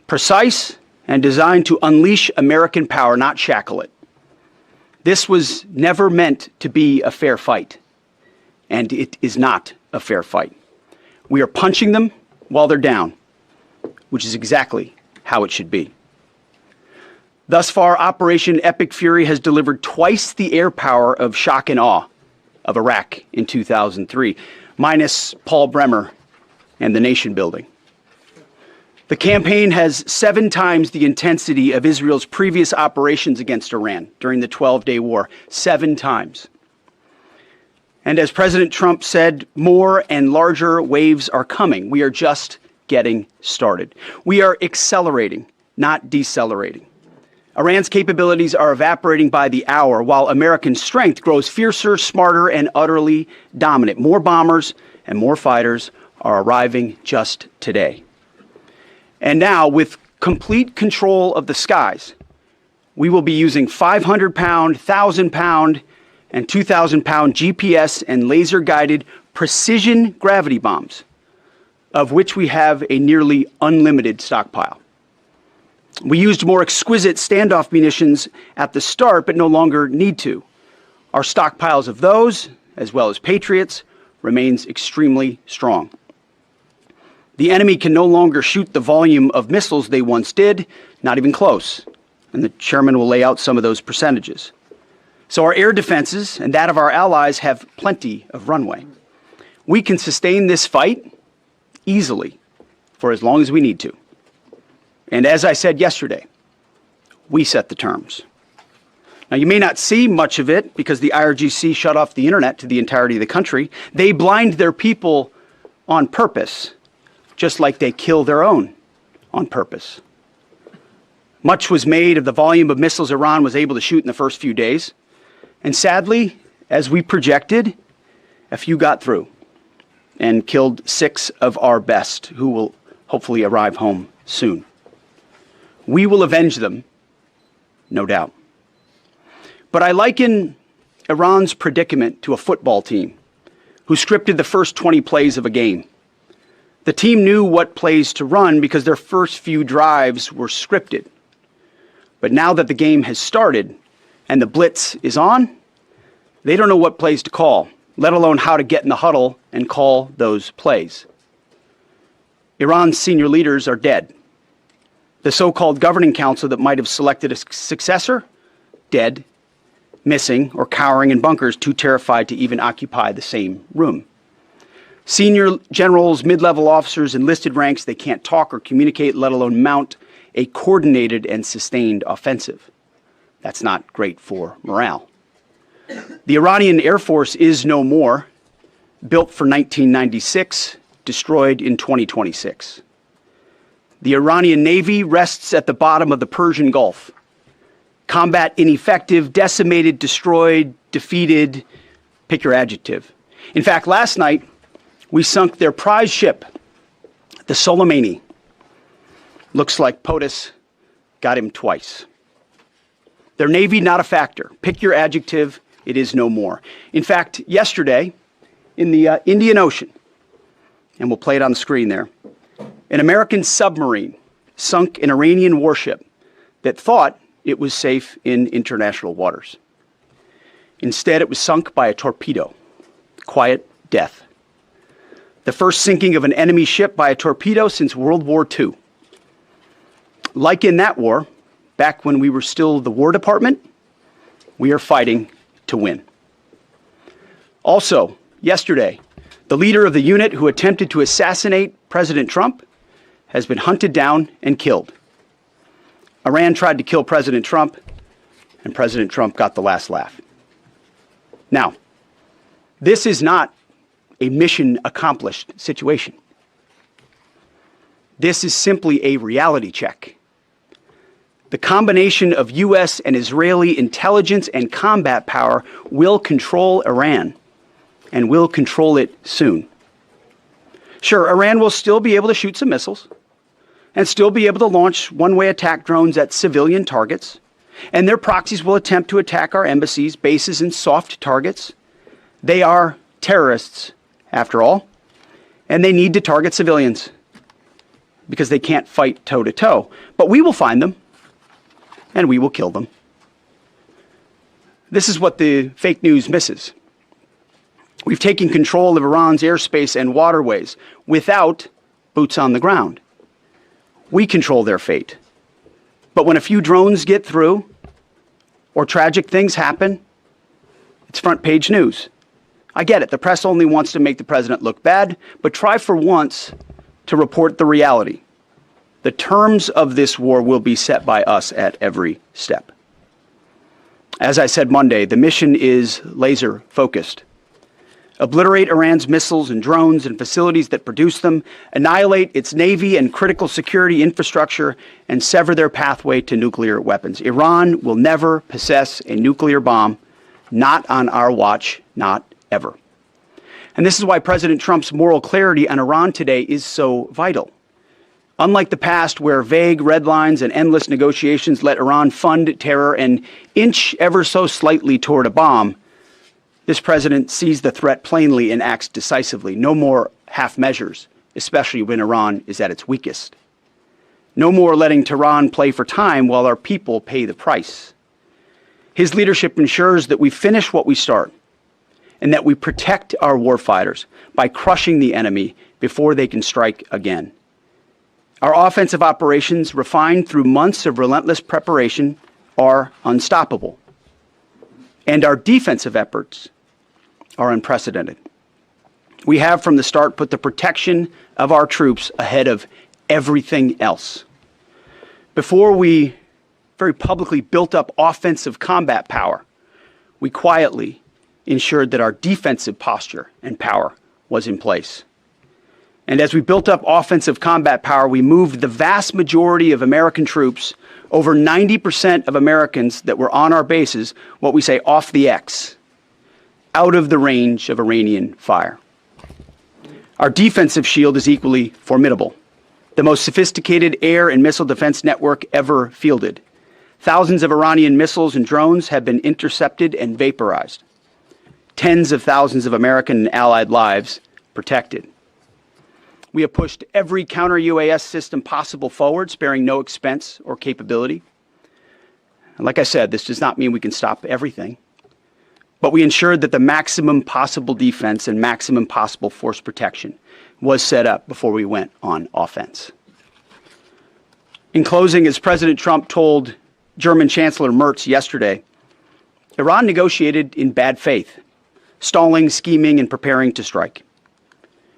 precise and designed to unleash American power, not shackle it. This was never meant to be a fair fight, and it is not a fair fight. We are punching them while they're down, which is exactly how it should be. Thus far, Operation Epic Fury has delivered twice the air power of shock and awe of Iraq in 2003, minus Paul Bremer and the nation building. The campaign has 7 times the intensity of Israel's previous operations against Iran during the 12-day war, 7 times. And as President Trump said, more and larger waves are coming. We are just getting started. We are accelerating, not decelerating. Iran's capabilities are evaporating by the hour, while American strength grows fiercer, smarter, and utterly dominant. More bombers and more fighters are arriving just today. And now, with complete control of the skies, we will be using 500-pound, 1,000-pound, and 2,000-pound GPS and laser-guided precision gravity bombs, of which we have a nearly unlimited stockpile. We used more exquisite standoff munitions at the start, but no longer need to. Our stockpiles of those, as well as Patriots, remains extremely strong. The enemy can no longer shoot the volume of missiles they once did, not even close. And the chairman will lay out some of those percentages. So our air defenses and that of our allies have plenty of runway. We can sustain this fight easily for as long as we need to. And as I said yesterday, we set the terms. Now, you may not see much of it because the IRGC shut off the internet to the entirety of the country. They blind their people on purpose, just like they kill their own on purpose. Much was made of the volume of missiles Iran was able to shoot in the first few days. And sadly, as we projected, a few got through and killed 6 of our best, who will hopefully arrive home soon. We will avenge them, no doubt. But I liken Iran's predicament to a football team who scripted the first 20 plays of a game. The team knew what plays to run because their first few drives were scripted. But now that the game has started and the blitz is on, they don't know what plays to call, let alone how to get in the huddle and call those plays. Iran's senior leaders are dead. The so-called governing council that might have selected a successor, dead, missing, or cowering in bunkers, too terrified to even occupy the same room. Senior generals, mid-level officers, enlisted ranks, they can't talk or communicate, let alone mount a coordinated and sustained offensive. That's not great for morale. The Iranian Air Force is no more, built for 1996, destroyed in 2026. The Iranian Navy rests at the bottom of the Persian Gulf. Combat ineffective, decimated, destroyed, defeated, pick your adjective. In fact, last night, we sunk their prize ship, the Soleimani. Looks like POTUS got him twice. Their Navy, not a factor. Pick your adjective, it is no more. In fact, yesterday, in the Indian Ocean, and we'll play it on the screen there, an American submarine sunk an Iranian warship that thought it was safe in international waters. Instead, it was sunk by a torpedo. Quiet death. The first sinking of an enemy ship by a torpedo since World War II. Like in that war, back when we were still the War Department, we are fighting to win. Also, yesterday, the leader of the unit who attempted to assassinate President Trump has been hunted down and killed. Iran tried to kill President Trump, and President Trump got the last laugh. Now, this is not a mission accomplished situation. This is simply a reality check. The combination of U.S. and Israeli intelligence and combat power will control Iran, and will control it soon. Sure, Iran will still be able to shoot some missiles, and still be able to launch one-way attack drones at civilian targets, and their proxies will attempt to attack our embassies, bases, and soft targets. They are terrorists, after all, and they need to target civilians. because they can't fight toe to toe. But we will find them and we will kill them. This is what the fake news misses. We've taken control of Iran's airspace and waterways without boots on the ground. We control their fate. But when a few drones get through or tragic things happen, it's front page news. I get it. The press only wants to make the president look bad, but try for once to report the reality. The terms of this war will be set by us at every step. As I said Monday, the mission is laser focused. Obliterate Iran's missiles and drones and facilities that produce them, annihilate its navy and critical security infrastructure, and sever their pathway to nuclear weapons. Iran will never possess a nuclear bomb, not on our watch, not ever. And this is why President Trump's moral clarity on Iran today is so vital. Unlike the past, where vague red lines and endless negotiations let Iran fund terror and inch ever so slightly toward a bomb, this president sees the threat plainly and acts decisively. No more half measures, especially when Iran is at its weakest. No more letting Tehran play for time while our people pay the price. His leadership ensures that we finish what we start and that we protect our warfighters by crushing the enemy before they can strike again. Our offensive operations, refined through months of relentless preparation, are unstoppable. And our defensive efforts are unprecedented. We have from the start put the protection of our troops ahead of everything else. Before we very publicly built up offensive combat power, we quietly ensured that our defensive posture and power was in place. And as we built up offensive combat power, we moved the vast majority of American troops, over 90% of Americans that were on our bases, what we say off the X, out of the range of Iranian fire. Our defensive shield is equally formidable, the most sophisticated air and missile defense network ever fielded. Thousands of Iranian missiles and drones have been intercepted and vaporized. Tens of thousands of American and allied lives protected. We have pushed every counter-UAS system possible forward, sparing no expense or capability. And like I said, this does not mean we can stop everything, but we ensured that the maximum possible defense and maximum possible force protection was set up before we went on offense. In closing, as President Trump told German Chancellor Merz yesterday, Iran negotiated in bad faith, stalling, scheming, and preparing to strike.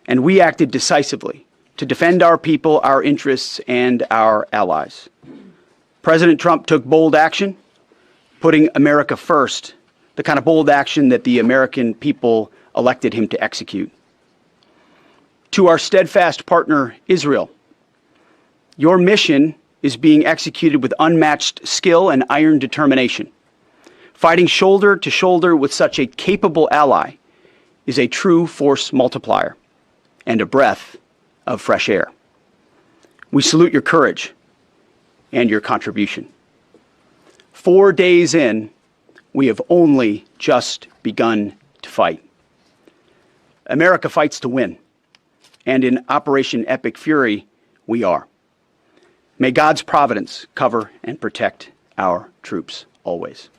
And we acted decisively to defend our people, our interests, and our allies. President Trump took bold action, putting America first, the kind of bold action that the American people elected him to execute. To our steadfast partner, Israel, your mission is being executed with unmatched skill and iron determination. Fighting shoulder to shoulder with such a capable ally is a true force multiplier and a breath of fresh air. We salute your courage and your contribution. 4 days in, we have only just begun to fight. America fights to win, and in Operation Epic Fury, we are. May God's providence cover and protect our troops always.